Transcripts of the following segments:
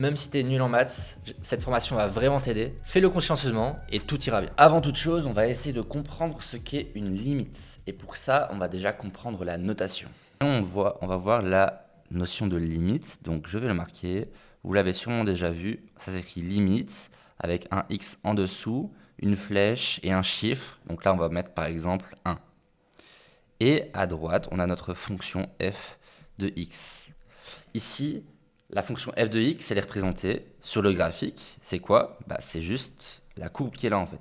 Même si t'es nul en maths, cette formation va vraiment t'aider. Fais-le consciencieusement et tout ira bien. Avant toute chose, on va essayer de comprendre ce qu'est une limite. Et pour ça, on va déjà comprendre la notation. On va voir la notion de limite. Donc je vais le marquer. Vous l'avez sûrement déjà vu. Ça s'écrit limite avec un x en dessous, une flèche et un chiffre. Donc là, on va mettre par exemple 1. Et à droite, on a notre fonction f de x. Ici, la fonction f de x, elle est représentée sur le graphique. C'est quoi? C'est juste la courbe qui est là en fait.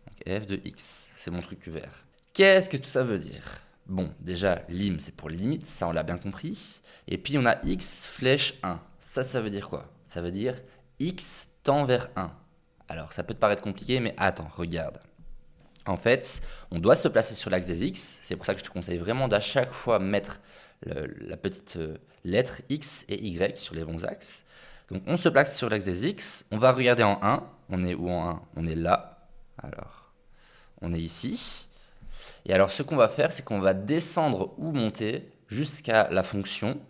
Donc f de x, c'est mon truc vert. Qu'est-ce que tout ça veut dire? Bon, déjà, lim, c'est pour limite, ça on l'a bien compris. Et puis on a x flèche 1. Ça veut dire quoi? Ça veut dire x tend vers 1. Alors, ça peut te paraître compliqué, mais attends, regarde. En fait, on doit se placer sur l'axe des x. C'est pour ça que je te conseille vraiment d'à chaque fois mettre la petite lettre x et y sur les bons axes. Donc on se place sur l'axe des x. On va regarder en 1. On est où en 1? On est là. Alors, on est ici. Et alors ce qu'on va faire, c'est qu'on va descendre ou monter jusqu'à la fonction.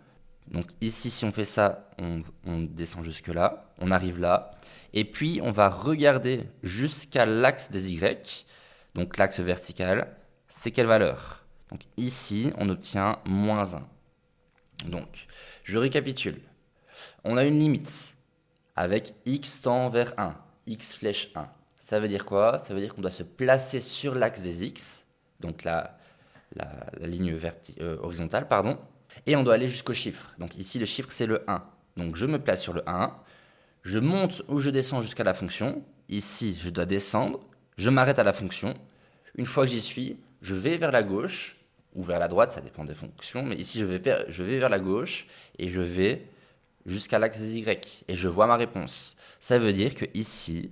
Donc ici, si on fait ça, on descend jusque là. On arrive là. Et puis, on va regarder jusqu'à l'axe des y. Donc l'axe vertical, c'est quelle valeur? Donc ici, on obtient moins 1. Donc, je récapitule. On a une limite avec x tend vers 1, x flèche 1. Ça veut dire quoi? Ça veut dire qu'on doit se placer sur l'axe des x, donc la ligne horizontale, pardon, et on doit aller jusqu'au chiffre. Donc ici, le chiffre, c'est le 1. Donc je me place sur le 1, je monte ou je descends jusqu'à la fonction. Ici, je dois descendre, je m'arrête à la fonction. Une fois que j'y suis, je vais vers la gauche ou vers la droite, ça dépend des fonctions, mais ici, je vais vers la gauche et je vais jusqu'à l'axe des y et je vois ma réponse. Ça veut dire que ici,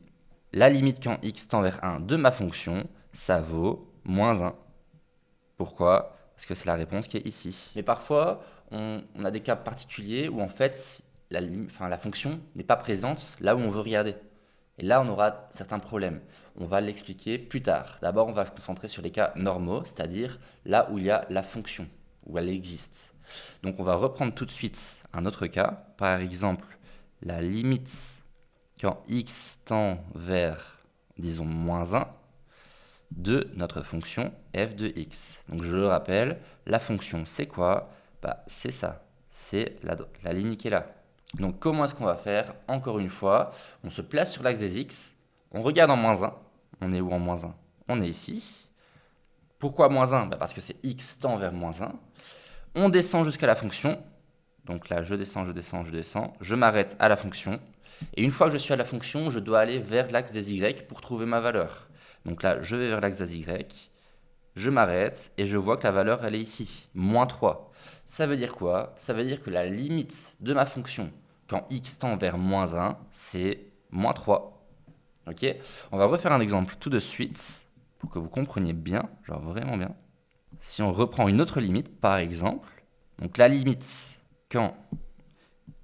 la limite quand x tend vers 1 de ma fonction, ça vaut moins 1. Pourquoi? Parce que c'est la réponse qui est ici. Mais parfois, on a des cas particuliers où en fait, la fonction n'est pas présente là où on veut regarder. Et là, on aura certains problèmes. On va l'expliquer plus tard. D'abord, on va se concentrer sur les cas normaux, c'est-à-dire là où il y a la fonction, où elle existe. Donc, on va reprendre tout de suite un autre cas. Par exemple, la limite quand x tend vers, disons, moins 1 de notre fonction f de x. Donc, je le rappelle, la fonction, c'est quoi? C'est ça. C'est la ligne qui est là. Donc, comment est-ce qu'on va faire? Encore une fois, on se place sur l'axe des x, on regarde en moins 1. On est où en moins 1? On est ici. Pourquoi moins 1? Parce que c'est x tend vers moins 1. On descend jusqu'à la fonction. Donc là, je descends, je descends, je descends. Je m'arrête à la fonction. Et une fois que je suis à la fonction, je dois aller vers l'axe des y pour trouver ma valeur. Donc là, je vais vers l'axe des y. Je m'arrête et je vois que la valeur, elle est ici, moins 3. Ça veut dire quoi? Ça veut dire que la limite de ma fonction quand x tend vers moins 1, c'est moins 3. Ok? On va refaire un exemple tout de suite pour que vous compreniez bien, genre vraiment bien. Si on reprend une autre limite, par exemple, donc la limite quand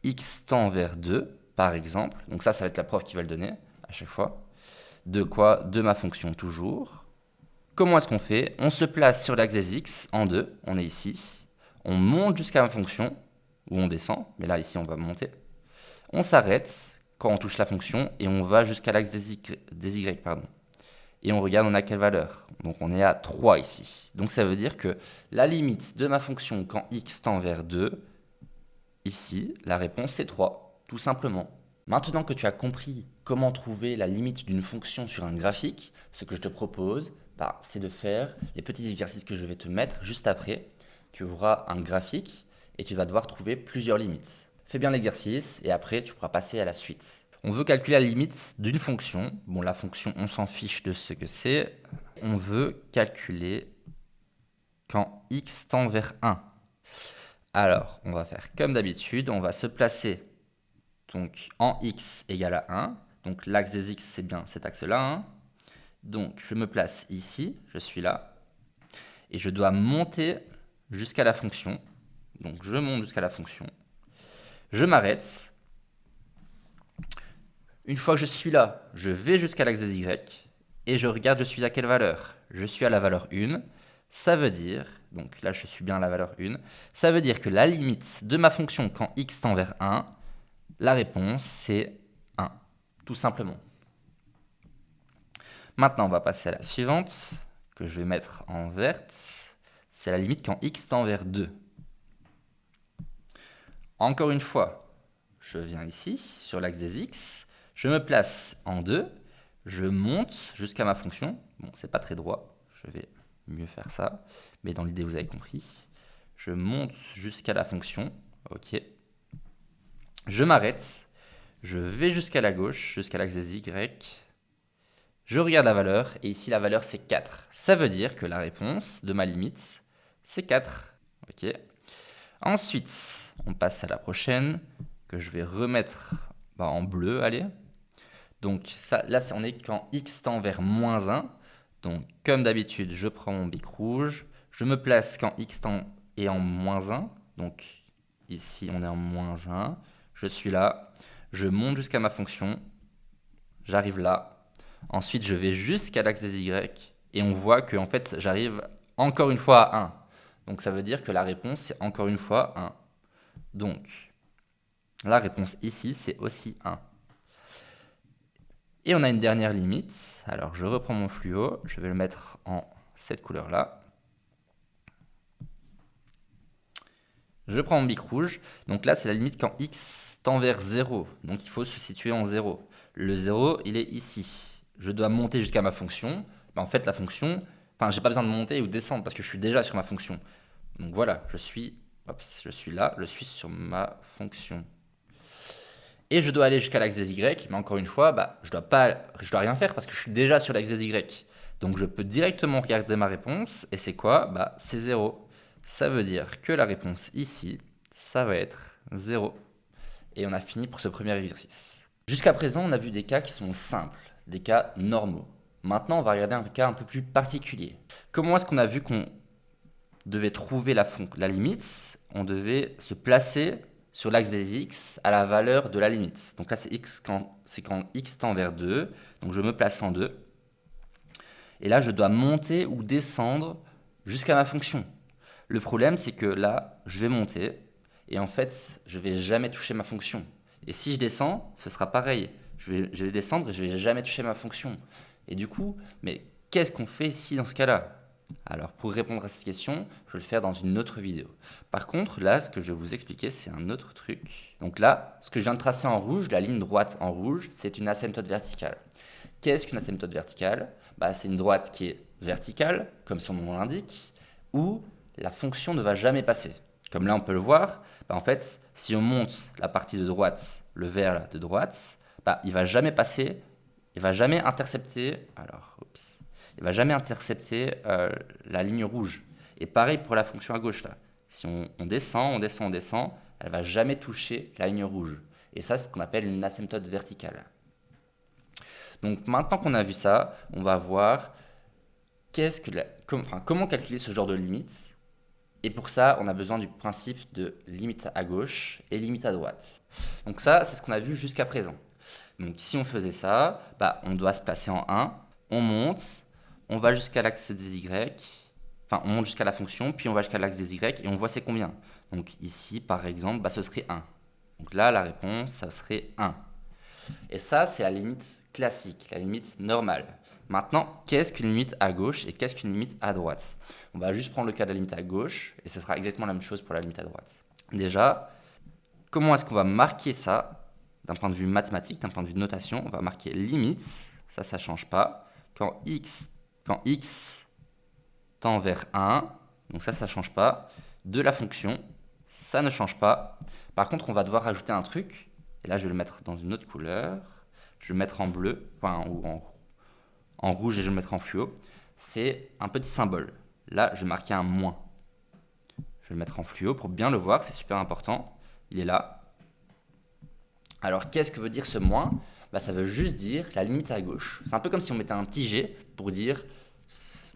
x tend vers 2, par exemple, donc ça va être la prof qui va le donner à chaque fois. De quoi? De ma fonction toujours. Comment est-ce qu'on fait? On se place sur l'axe des x en 2, on est ici. On monte jusqu'à ma fonction, ou on descend, mais là ici on va monter. On s'arrête quand on touche la fonction et on va jusqu'à l'axe des y. Et on regarde on a quelle valeur. Donc on est à 3 ici. Donc ça veut dire que la limite de ma fonction quand x tend vers 2, ici, la réponse c'est 3, tout simplement. Maintenant que tu as compris comment trouver la limite d'une fonction sur un graphique, ce que je te propose, c'est de faire les petits exercices que je vais te mettre juste après. Tu auras un graphique et tu vas devoir trouver plusieurs limites. Fais bien l'exercice et après tu pourras passer à la suite. On veut calculer la limite d'une fonction. Bon, la fonction, on s'en fiche de ce que c'est. On veut calculer quand x tend vers 1. Alors, on va faire comme d'habitude, on va se placer donc en x égale à 1. Donc l'axe des x, c'est bien cet axe-là. Hein. Donc je me place ici, je suis là. Et je dois monter jusqu'à la fonction. Donc je monte jusqu'à la fonction. Je m'arrête. Une fois que je suis là, je vais jusqu'à l'axe des y. Et je regarde, je suis à quelle valeur? Je suis à la valeur 1. Ça veut dire, donc là je suis bien à la valeur 1. Ça veut dire que la limite de ma fonction quand x tend vers 1, La réponse, c'est 1, tout simplement. Maintenant, on va passer à la suivante, que je vais mettre en verte. C'est la limite quand x tend vers 2. Encore une fois, je viens ici, sur l'axe des x, je me place en 2, je monte jusqu'à ma fonction. Bon, c'est pas très droit, je vais mieux faire ça, mais dans l'idée, vous avez compris. Je monte jusqu'à la fonction, ok. Je m'arrête, je vais jusqu'à la gauche, jusqu'à l'axe des y. Je regarde la valeur, et ici la valeur c'est 4. Ça veut dire que la réponse de ma limite, c'est 4. Ok. Ensuite, on passe à la prochaine, que je vais remettre en bleu, allez. Donc ça, là, on est quand x tend vers moins 1. Donc comme d'habitude, je prends mon bic rouge, je me place quand x tend est en moins 1. Donc ici, on est en moins 1. Je suis là, je monte jusqu'à ma fonction, j'arrive là. Ensuite, je vais jusqu'à l'axe des y et on voit que en fait, j'arrive encore une fois à 1. Donc ça veut dire que la réponse, c'est encore une fois 1. Donc, la réponse ici, c'est aussi 1. Et on a une dernière limite. Alors, je reprends mon fluo, je vais le mettre en cette couleur-là. Je prends mon bic rouge. Donc là, c'est la limite quand x tend vers 0. Donc il faut se situer en 0. Le 0, il est ici. Je dois monter jusqu'à ma fonction. En fait, la fonction, j'ai pas besoin de monter ou descendre parce que je suis déjà sur ma fonction. Donc voilà, je suis là, je suis sur ma fonction. Et je dois aller jusqu'à l'axe des y, mais encore une fois, je dois rien faire parce que je suis déjà sur l'axe des y. Donc je peux directement regarder ma réponse, et c'est quoi? C'est 0. Ça veut dire que la réponse ici, ça va être 0. Et on a fini pour ce premier exercice. Jusqu'à présent, on a vu des cas qui sont simples, des cas normaux. Maintenant, on va regarder un cas un peu plus particulier. Comment est-ce qu'on a vu qu'on devait trouver la limite? On devait se placer sur l'axe des x à la valeur de la limite. Donc là, c'est quand x tend vers 2. Donc je me place en 2. Et là, je dois monter ou descendre jusqu'à ma fonction. Le problème, c'est que là, je vais monter. Et en fait, je ne vais jamais toucher ma fonction. Et si je descends, ce sera pareil. Je vais descendre et je ne vais jamais toucher ma fonction. Et du coup, mais qu'est-ce qu'on fait ici dans ce cas-là? Alors, pour répondre à cette question, je vais le faire dans une autre vidéo. Par contre, là, ce que je vais vous expliquer, c'est un autre truc. Donc là, ce que je viens de tracer en rouge, la ligne droite en rouge, c'est une asymptote verticale. Qu'est-ce qu'une asymptote verticale? C'est une droite qui est verticale, comme son nom l'indique, où la fonction ne va jamais passer. Comme là, on peut le voir, en fait, si on monte la partie de droite, le vert là, de droite, il va jamais passer, il va jamais intercepter. Alors, il va jamais intercepter la ligne rouge. Et pareil pour la fonction à gauche là. Si on descend, elle va jamais toucher la ligne rouge. Et ça, c'est ce qu'on appelle une asymptote verticale. Donc maintenant qu'on a vu ça, on va voir comment calculer ce genre de limite. Et pour ça, on a besoin du principe de limite à gauche et limite à droite. Donc ça, c'est ce qu'on a vu jusqu'à présent. Donc si on faisait ça, on doit se placer en 1, on monte, on va jusqu'à l'axe des y, on monte jusqu'à la fonction, puis on va jusqu'à l'axe des y, et on voit c'est combien. Donc ici, par exemple, ce serait 1. Donc là, la réponse, ça serait 1. Et ça, c'est la limite classique, la limite normale. Maintenant, qu'est-ce qu'une limite à gauche et qu'est-ce qu'une limite à droite? On va juste prendre le cas de la limite à gauche, et ce sera exactement la même chose pour la limite à droite. Déjà, comment est-ce qu'on va marquer ça d'un point de vue mathématique, d'un point de vue de notation? On va marquer limite, ça ne change pas. Quand x tend vers 1, donc ça ne change pas. De la fonction, ça ne change pas. Par contre, on va devoir ajouter un truc, et là je vais le mettre dans une autre couleur. Je vais le mettre en bleu, ou en rouge, et je vais le mettre en fluo. C'est un petit symbole. Là, je vais marquer un moins. Je vais le mettre en fluo pour bien le voir, c'est super important. Il est là. Alors, qu'est-ce que veut dire ce moins? Ça veut juste dire la limite à gauche. C'est un peu comme si on mettait un petit G pour dire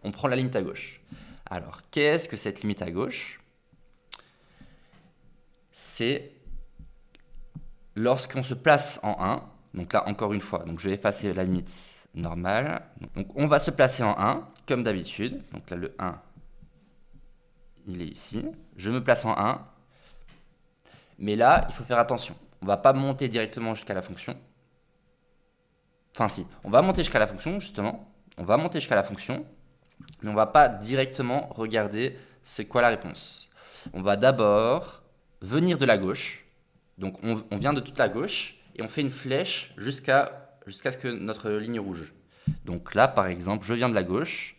on prend la limite à gauche. Alors, qu'est-ce que cette limite à gauche? C'est lorsqu'on se place en 1. Donc là, encore une fois, donc je vais effacer la limite normale. Donc on va se placer en 1, comme d'habitude. Donc là, le 1, il est ici. Je me place en 1. Mais là, il faut faire attention. on va pas monter directement jusqu'à la fonction. Enfin si, on va monter jusqu'à la fonction, justement. On va monter jusqu'à la fonction, mais on va pas directement regarder c'est quoi la réponse. On va d'abord venir de la gauche. Donc on vient de toute la gauche et on fait une flèche jusqu'à ce que notre ligne rouge. Donc là, par exemple, je viens de la gauche,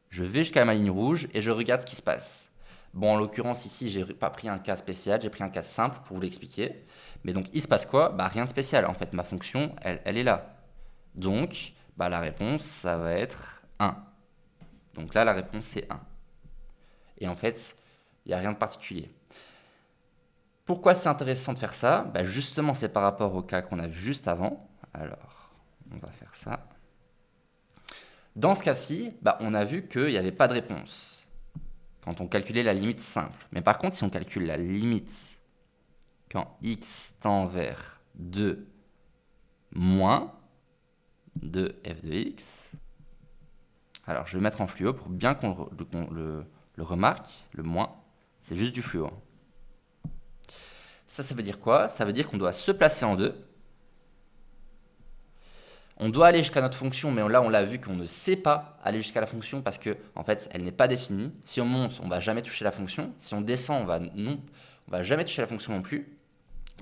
je vais jusqu'à ma ligne rouge et je regarde ce qui se passe. Bon, en l'occurrence, ici, j'ai pas pris un cas spécial, j'ai pris un cas simple pour vous l'expliquer. Mais donc, il se passe quoi? Bah, rien de spécial. En fait, ma fonction, elle est là. Donc, bah, la réponse, ça va être 1. Donc là, la réponse, c'est 1. Et en fait, il n'y a rien de particulier. Pourquoi c'est intéressant de faire ça? Bah, justement, c'est par rapport au cas qu'on a vu juste avant. Alors, on va faire ça. Dans ce cas-ci, bah, on a vu qu'il n'y avait pas de réponse quand on calculait la limite simple. Mais par contre, si on calcule la limite quand x tend vers 2 moins 2f de x, alors je vais mettre en fluo pour bien qu'on le remarque, le moins, c'est juste du fluo. Ça veut dire quoi? Ça veut dire qu'on doit se placer en 2. On doit aller jusqu'à notre fonction, mais là on l'a vu qu'on ne sait pas aller jusqu'à la fonction parce que en fait elle n'est pas définie. Si on monte, on va jamais toucher la fonction. Si on descend, on va jamais toucher la fonction non plus.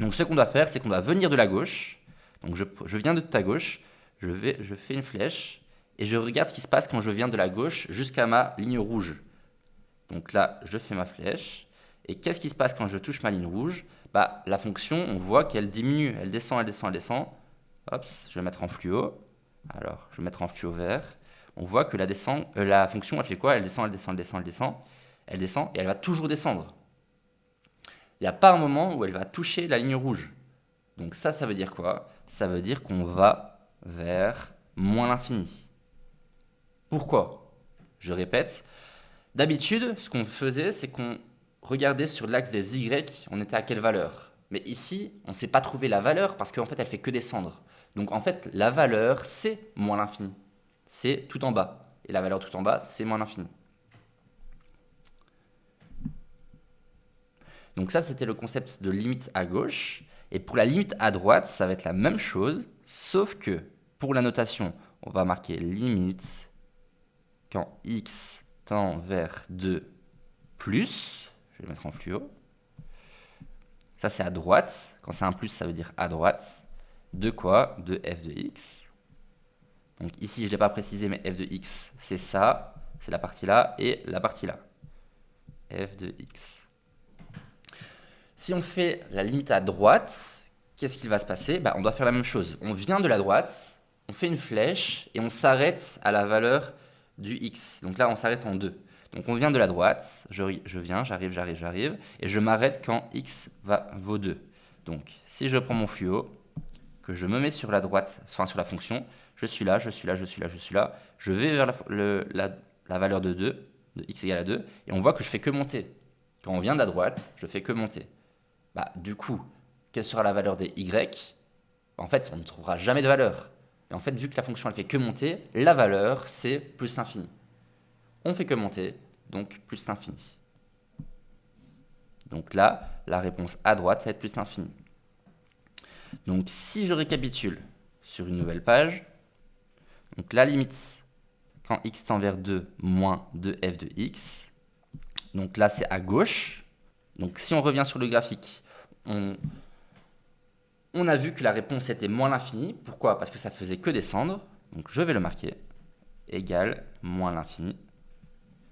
Donc ce qu'on doit faire, c'est qu'on doit venir de la gauche. Donc je viens de ta gauche, je fais une flèche et je regarde ce qui se passe quand je viens de la gauche jusqu'à ma ligne rouge. Donc là, je fais ma flèche. Et qu'est-ce qui se passe quand je touche ma ligne rouge? Bah, la fonction, on voit qu'elle diminue. Elle descend, elle descend, elle descend. Hop, je vais mettre en fluo. Alors, je vais mettre en fluo vert. On voit que la fonction, elle fait quoi? Elle descend, elle descend, elle descend, elle descend. Elle descend et elle va toujours descendre. Il n'y a pas un moment où elle va toucher la ligne rouge. Donc ça veut dire quoi? Ça veut dire qu'on va vers moins l'infini. Pourquoi? Je répète. D'habitude, ce qu'on faisait, c'est qu'on regardait sur l'axe des Y, on était à quelle valeur? Mais ici, on ne sait pas trouver la valeur parce qu'en fait, elle fait que descendre. Donc en fait, la valeur, c'est moins l'infini. C'est tout en bas. Et la valeur tout en bas, c'est moins l'infini. Donc ça, c'était le concept de limite à gauche. Et pour la limite à droite, ça va être la même chose, sauf que pour la notation, on va marquer limite quand x tend vers 2 plus, je vais mettre en fluo. Ça, c'est à droite. Quand c'est un plus, ça veut dire à droite. De quoi? De f de x. Donc ici, je ne l'ai pas précisé, mais f de x, c'est ça. C'est la partie là et la partie là. F de x. Si on fait la limite à droite, qu'est-ce qui va se passer? On doit faire la même chose. On vient de la droite, on fait une flèche et on s'arrête à la valeur du x. Donc là, on s'arrête en 2. Donc on vient de la droite, je viens, j'arrive, et je m'arrête quand x vaut 2. Donc si je prends mon fluo, que je me mets sur la droite, enfin sur la fonction, je suis là, je vais vers la valeur de 2, de x égale à 2, et on voit que je fais que monter. Quand on vient de la droite, je fais que monter. Du coup, quelle sera la valeur des y? En fait, on ne trouvera jamais de valeur. Et en fait, vu que la fonction elle fait que monter, la valeur c'est plus l'infini. On fait que monter, donc plus l'infini. Donc là, la réponse à droite, ça va être plus l'infini. Donc si je récapitule sur une nouvelle page, donc la limite quand x tend vers 2 moins 2f de x, donc là c'est à gauche. Donc si on revient sur le graphique, on a vu que la réponse était moins l'infini. Pourquoi? Parce que ça faisait que descendre. Donc je vais le marquer. Égale moins l'infini.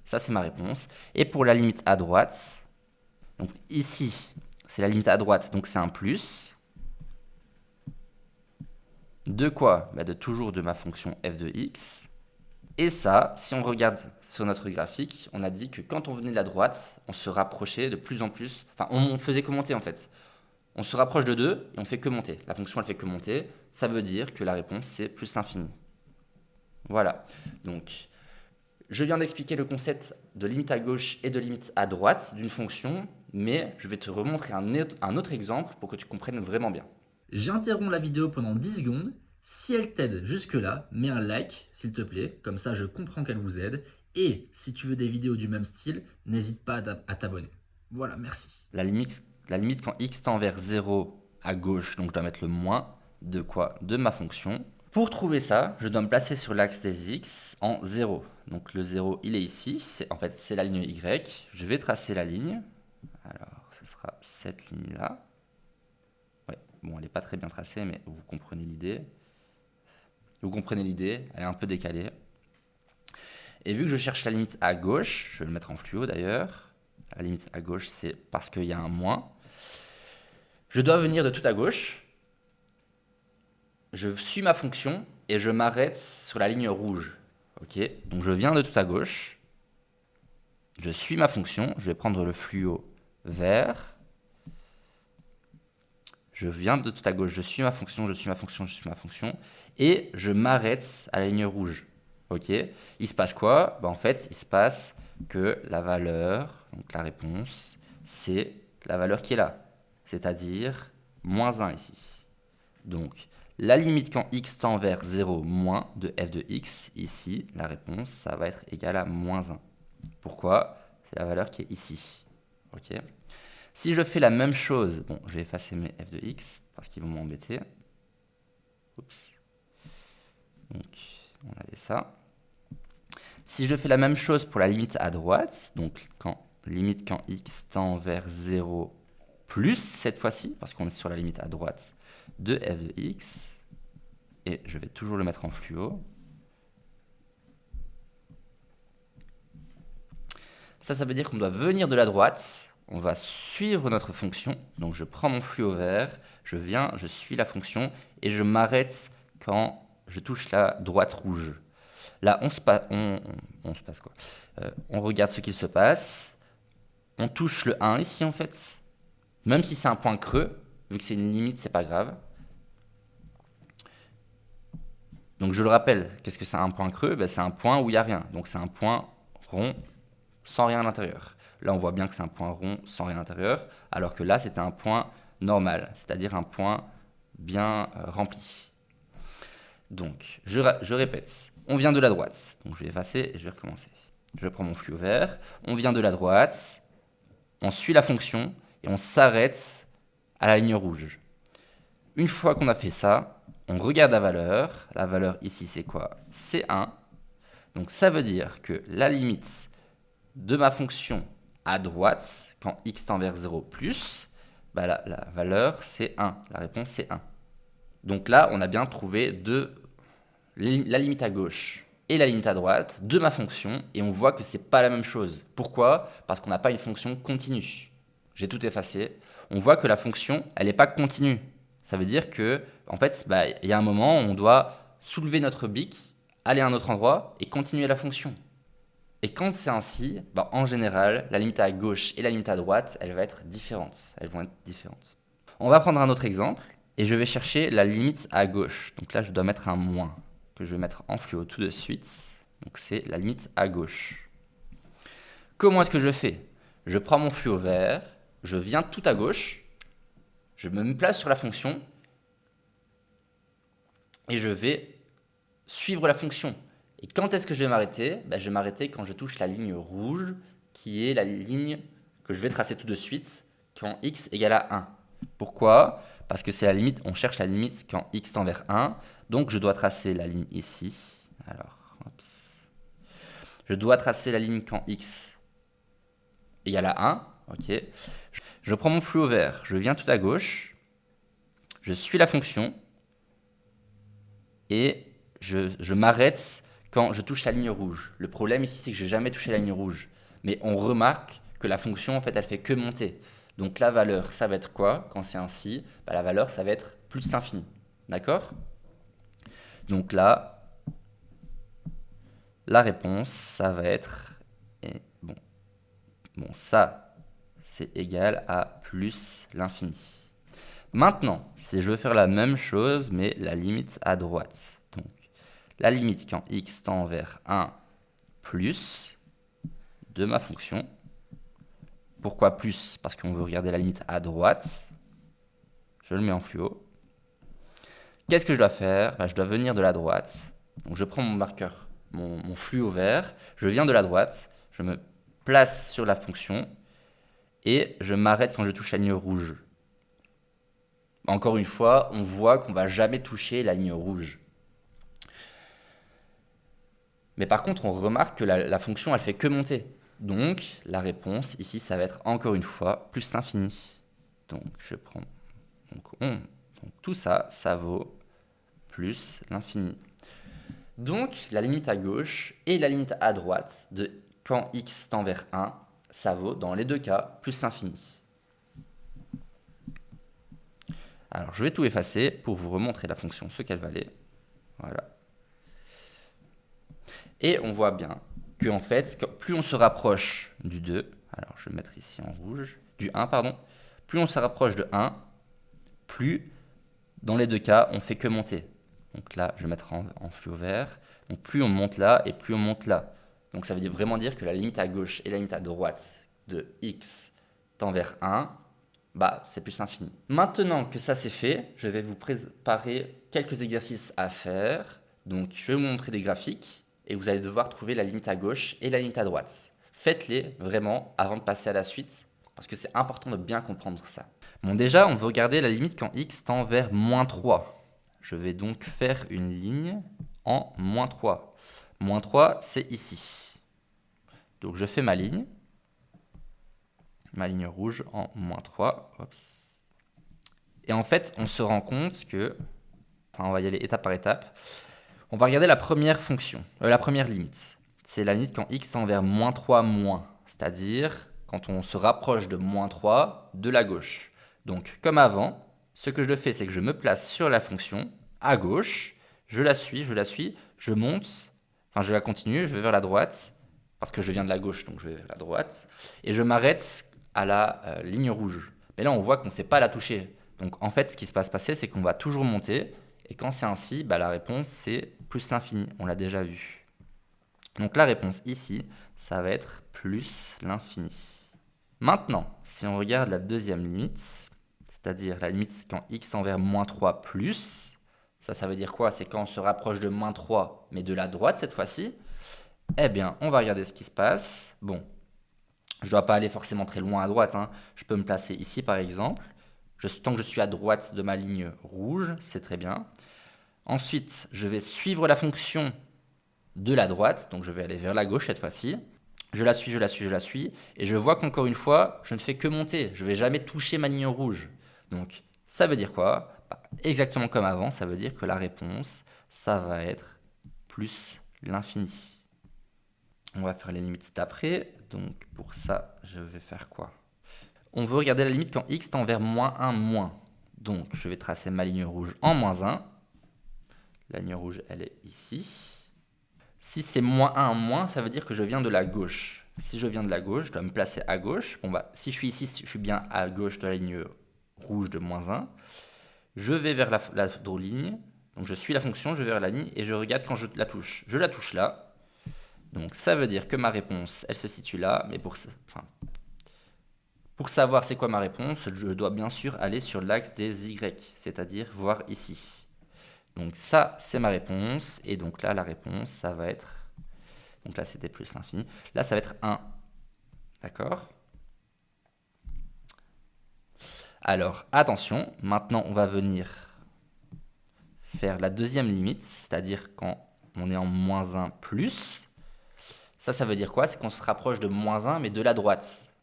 Ça, c'est ma réponse. Et pour la limite à droite, donc ici, c'est la limite à droite, donc c'est un plus. De quoi? Toujours de ma fonction f de x. Et ça, si on regarde sur notre graphique, on a dit que quand on venait de la droite, on se rapprochait de plus en plus. Enfin, on faisait que monter en fait. On se rapproche de 2 et on fait que monter. La fonction, elle fait que monter. Ça veut dire que la réponse, c'est plus l'infini. Voilà. Donc, je viens d'expliquer le concept de limite à gauche et de limite à droite d'une fonction, mais je vais te remontrer un autre exemple pour que tu comprennes vraiment bien. J'interromps la vidéo pendant 10 secondes. Si elle t'aide jusque-là, mets un like, s'il te plaît, comme ça je comprends qu'elle vous aide. Et si tu veux des vidéos du même style, n'hésite pas à t'abonner. Voilà, merci. La limite quand x tend vers 0 à gauche, donc je dois mettre le moins de quoi? De ma fonction. Pour trouver ça, je dois me placer sur l'axe des x en 0. Donc le 0, il est ici, en fait c'est la ligne y. Je vais tracer la ligne. Alors ce sera cette ligne-là. Ouais, bon elle n'est pas très bien tracée, mais vous comprenez l'idée. Vous comprenez l'idée, elle est un peu décalée. Et vu que je cherche la limite à gauche, je vais le mettre en fluo d'ailleurs. La limite à gauche, c'est parce qu'il y a un moins. Je dois venir de tout à gauche. Je suis ma fonction et je m'arrête sur la ligne rouge. Ok, donc je viens de tout à gauche. Je suis ma fonction. Je vais prendre le fluo vert. Je viens de tout à gauche. Je suis ma fonction, je suis ma fonction, je suis ma fonction. Et je m'arrête à la ligne rouge. Ok, il se passe quoi? En fait, il se passe que la valeur, donc la réponse, c'est la valeur qui est là. C'est-à-dire moins 1 ici. Donc, la limite quand x tend vers 0 moins de f de x, ici, la réponse, ça va être égal à moins 1. Pourquoi? C'est la valeur qui est ici. Ok. Si je fais la même chose, bon, je vais effacer mes f de x parce qu'ils vont m'embêter. Oups. Donc, on avait ça. Si je fais la même chose pour la limite à droite, donc limite quand x tend vers 0 plus cette fois-ci, parce qu'on est sur la limite à droite, de f de x, et je vais toujours le mettre en fluo. Ça veut dire qu'on doit venir de la droite, on va suivre notre fonction, donc je prends mon fluo vert, je viens, je suis la fonction, et je m'arrête quand je touche la droite rouge. Là, on se passe quoi? On regarde ce qu'il se passe, on touche le 1 ici en fait, même si c'est un point creux, vu que c'est une limite, c'est pas grave. Donc je le rappelle, qu'est-ce que c'est un point creux? C'est un point où il n'y a rien. Donc c'est un point rond sans rien à l'intérieur. Là on voit bien que c'est un point rond sans rien à l'intérieur, alors que là c'était un point normal, c'est-à-dire un point bien rempli. Donc je répète, on vient de la droite. Donc je vais effacer et je vais recommencer. Je prends mon fluo vert, on vient de la droite, on suit la fonction et on s'arrête à la ligne rouge. Une fois qu'on a fait ça, on regarde la valeur. La valeur ici, c'est quoi? C'est 1. Donc ça veut dire que la limite de ma fonction à droite, quand x tend vers 0 plus, la valeur, c'est 1. La réponse, c'est 1. Donc là, on a bien trouvé la limite à gauche et la limite à droite de ma fonction, et on voit que c'est pas la même chose. Pourquoi? Parce qu'on n'a pas une fonction continue. J'ai tout effacé. On voit que la fonction, elle n'est pas continue. Ça veut dire que, en fait, il y a un moment où on doit soulever notre bic, aller à un autre endroit et continuer la fonction. Et quand c'est ainsi, en général, la limite à gauche et la limite à droite, elles vont être différentes. On va prendre un autre exemple et je vais chercher la limite à gauche. Donc là, je dois mettre un moins que je vais mettre en fluo tout de suite. Donc c'est la limite à gauche. Comment est-ce que je fais? Je prends mon fluo vert, je viens tout à gauche, je me place sur la fonction et je vais suivre la fonction. Et quand est-ce que je vais m'arrêter? Je vais m'arrêter quand je touche la ligne rouge, qui est la ligne que je vais tracer tout de suite quand x égale à 1. Pourquoi? Parce que c'est la limite, on cherche la limite quand x tend vers 1. Donc je dois tracer la ligne ici. Alors, je dois tracer la ligne quand x égale à 1. Ok. Je prends mon fluo vert, je viens tout à gauche, je suis la fonction et je m'arrête quand je touche la ligne rouge. Le problème ici, c'est que je n'ai jamais touché la ligne rouge. Mais on remarque que la fonction, en fait, elle fait que monter. Donc la valeur, ça va être quoi quand c'est ainsi? La valeur, ça va être plus l'infini. D'accord? Donc là, la réponse, ça va être... Bon, ça, c'est égal à plus l'infini. Maintenant, si je veux faire la même chose, mais la limite à droite. Donc, la limite quand x tend vers 1 plus de ma fonction. Pourquoi plus? Parce qu'on veut regarder la limite à droite. Je le mets en fluo. Qu'est-ce que je dois faire? Je dois venir de la droite. Donc je prends mon marqueur, mon fluo vert. Je viens de la droite. Je me place sur la fonction. Et je m'arrête quand je touche la ligne rouge. Encore une fois, on voit qu'on va jamais toucher la ligne rouge. Mais par contre, on remarque que la fonction, elle fait que monter. Donc, la réponse, ici, ça va être encore une fois plus l'infini. Donc, je prends... Donc, tout ça, ça vaut plus l'infini. Donc, la limite à gauche et la limite à droite de quand x tend vers 1, ça vaut, dans les deux cas, plus l'infini. Alors, je vais tout effacer pour vous remontrer la fonction, ce qu'elle valait. Voilà. Et on voit bien que, en fait, plus on se rapproche du 2, alors je vais mettre ici en rouge, du 1, pardon, plus on se rapproche de 1, plus, dans les deux cas, on fait que monter. Donc là, je vais mettre en fluo vert. Donc plus on monte là et plus on monte là. Donc ça veut vraiment dire que la limite à gauche et la limite à droite de x tend vers 1, bah, c'est plus infini. Maintenant que ça c'est fait, je vais vous préparer quelques exercices à faire. Donc je vais vous montrer des graphiques et vous allez devoir trouver la limite à gauche et la limite à droite. Faites-les vraiment avant de passer à la suite parce que c'est important de bien comprendre ça. Bon, déjà, on veut regarder la limite quand x tend vers moins 3. Je vais donc faire une ligne en moins 3. Moins 3, c'est ici. Donc je fais ma ligne rouge en moins 3. Oups. Et en fait, on se rend compte que, enfin, on va y aller étape par étape. On va regarder la première fonction, la première limite. C'est la limite quand x tend vers moins 3 moins, c'est-à-dire quand on se rapproche de moins 3 de la gauche. Donc, comme avant, ce que je fais, c'est que je me place sur la fonction à gauche, je la suis, je monte, enfin je la continue, je vais vers la droite, parce que je viens de la gauche, donc je vais vers la droite, et je m'arrête à la ligne rouge. Mais là, on voit qu'on ne sait pas la toucher. Donc, en fait, ce qui se passe passer, c'est qu'on va toujours monter, et quand c'est ainsi, bah, la réponse, c'est plus l'infini, on l'a déjà vu. Donc la réponse ici, ça va être plus l'infini. Maintenant, si on regarde la deuxième limite, c'est-à-dire la limite quand x tend vers moins 3 plus, ça veut dire quoi? C'est quand on se rapproche de moins 3, mais de la droite cette fois-ci. Eh bien, on va regarder ce qui se passe. Bon, je ne dois pas aller forcément très loin à droite, hein. Je peux me placer ici par exemple. Tant que je suis à droite de ma ligne rouge, c'est très bien. Ensuite, je vais suivre la fonction de la droite, donc je vais aller vers la gauche cette fois-ci. Je la suis, et je vois qu'encore une fois, je ne fais que monter. Je ne vais jamais toucher ma ligne rouge. Donc, ça veut dire quoi? Bah, exactement comme avant, ça veut dire que la réponse, ça va être plus l'infini. On va faire les limites d'après. Donc, pour ça, je vais faire quoi? On veut regarder la limite quand x tend vers moins 1 moins. Donc, je vais tracer ma ligne rouge en moins 1. La ligne rouge, elle est ici. Si c'est moins 1 moins, ça veut dire que je viens de la gauche. Si je viens de la gauche, je dois me placer à gauche. Bon, bah, si je suis ici, je suis bien à gauche de la ligne rouge de moins 1. Je vais vers la ligne. Donc, je suis la fonction, je vais vers la ligne et je regarde quand je la touche. Je la touche là. Donc, ça veut dire que ma réponse, elle se situe là. Mais pour savoir c'est quoi ma réponse, je dois bien sûr aller sur l'axe des Y, c'est-à-dire voir ici. Donc ça, c'est ma réponse. Et donc là, la réponse, ça va être... Donc là, c'était plus l'infini. Là, ça va être 1. D'accord? Alors, attention. Maintenant, on va venir faire la deuxième limite, c'est-à-dire quand on est en moins 1 plus. Ça veut dire quoi? C'est qu'on se rapproche de moins 1, mais de la droite.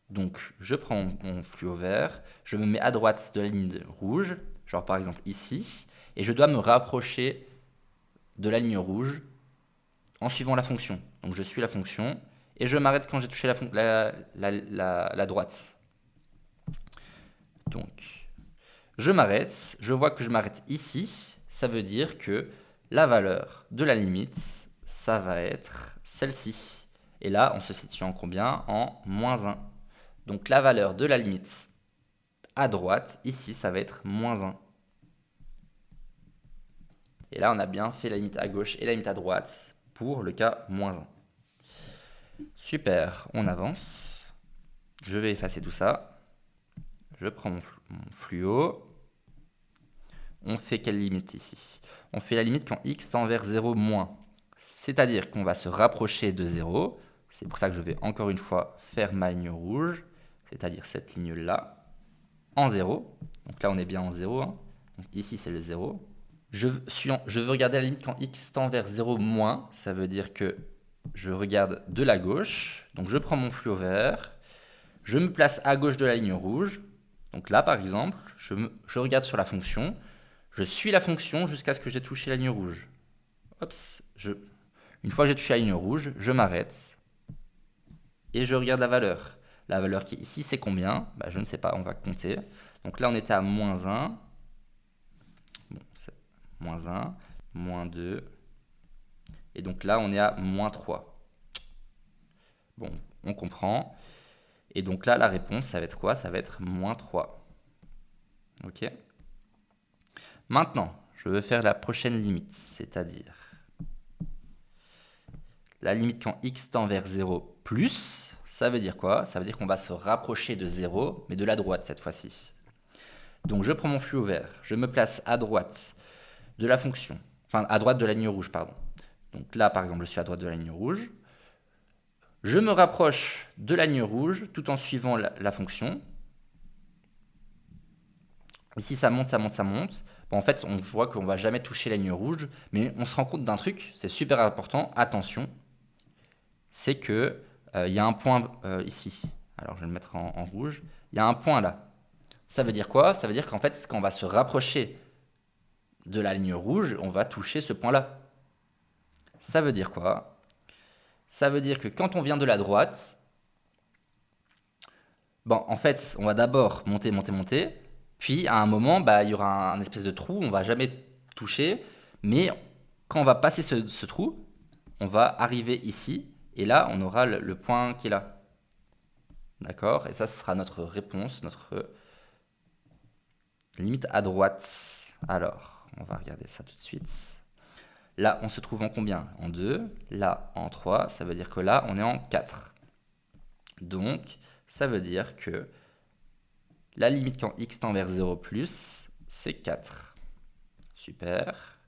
Donc, je prends mon fluo vert, je me mets à droite de la ligne rouge, genre par exemple ici, et je dois me rapprocher de la ligne rouge en suivant la fonction. Donc je suis la fonction, et je m'arrête quand j'ai touché la droite. Donc, je m'arrête, je vois que je m'arrête ici, ça veut dire que la valeur de la limite, ça va être celle-ci. Et là, on se situe en combien? En moins 1. Donc la valeur de la limite à droite, ici, ça va être moins 1. Et là, on a bien fait la limite à gauche et la limite à droite pour le cas moins 1. Super, on avance. Je vais effacer tout ça. Je prends mon fluo. On fait quelle limite ici? On fait la limite quand x tend vers 0 moins. C'est-à-dire qu'on va se rapprocher de 0. C'est pour ça que je vais encore une fois faire ma ligne rouge, c'est-à-dire cette ligne-là, en 0. Donc là, on est bien en 0. Hein. Donc ici, c'est le 0. Je veux regarder la limite quand x tend vers 0 moins. Ça veut dire que je regarde de la gauche. Donc je prends mon fluo vert. Je me place à gauche de la ligne rouge. Donc là, par exemple, je regarde sur la fonction. Je suis la fonction jusqu'à ce que j'ai touché la ligne rouge. Oups, une fois que j'ai touché la ligne rouge, je m'arrête. Et je regarde la valeur. La valeur qui est ici, c'est combien? Je ne sais pas, on va compter. Donc là, on était à moins 1. Bon, moins 1, moins 2. Et donc là, on est à moins 3. Bon, on comprend. Et donc là, la réponse, ça va être quoi? Ça va être moins 3. Ok? Maintenant, je veux faire la prochaine limite, c'est-à-dire la limite quand x tend vers 0 plus, ça veut dire quoi? Ça veut dire qu'on va se rapprocher de 0, mais de la droite cette fois-ci. Donc je prends mon fluo vert, je me place à droite de la fonction, enfin à droite de la ligne rouge, pardon. Donc là, par exemple, je suis à droite de la ligne rouge. Je me rapproche de la ligne rouge tout en suivant la fonction. Ici, ça monte, ça monte, ça monte. Bon, en fait, on voit qu'on ne va jamais toucher la ligne rouge, mais on se rend compte d'un truc, c'est super important, attention, c'est que y a un point ici. Alors, je vais le mettre en rouge. Il y a un point là. Ça veut dire quoi? Ça veut dire qu'en fait, quand on va se rapprocher de la ligne rouge, on va toucher ce point-là. Ça veut dire quoi? Ça veut dire que quand on vient de la droite, bon, en fait, on va d'abord monter, monter, monter. Puis, à un moment, il y aura un espèce de trou, on va jamais toucher. Mais quand on va passer ce trou, on va arriver ici. Et là, on aura le point qui est là. D'accord? Et ça, ce sera notre réponse, notre limite à droite. Alors, on va regarder ça tout de suite. Là, on se trouve en combien? En 2. Là, en 3. Ça veut dire que là, on est en 4. Donc, ça veut dire que la limite quand x tend vers 0 plus, c'est 4. Super.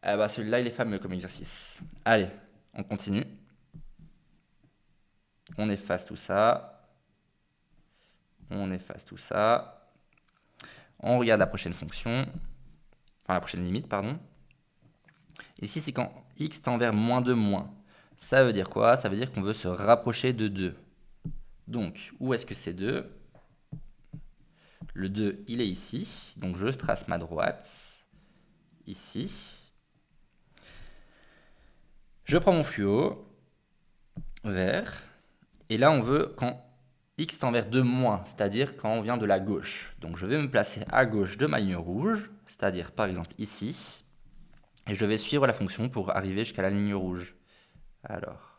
Celui-là, il est fameux comme exercice. Allez, on continue. On efface tout ça. On efface tout ça. On regarde la prochaine fonction. Enfin, la prochaine limite, pardon. Ici, c'est quand x tend vers moins 2 moins. Ça veut dire quoi? Ça veut dire qu'on veut se rapprocher de 2. Donc, où est-ce que c'est 2? Le 2, il est ici. Donc, je trace ma droite. Ici. Je prends mon fluo vert. Et là, on veut quand x tend vers 2 moins, c'est-à-dire quand on vient de la gauche. Donc, je vais me placer à gauche de ma ligne rouge, c'est-à-dire par exemple ici. Et je vais suivre la fonction pour arriver jusqu'à la ligne rouge. Alors,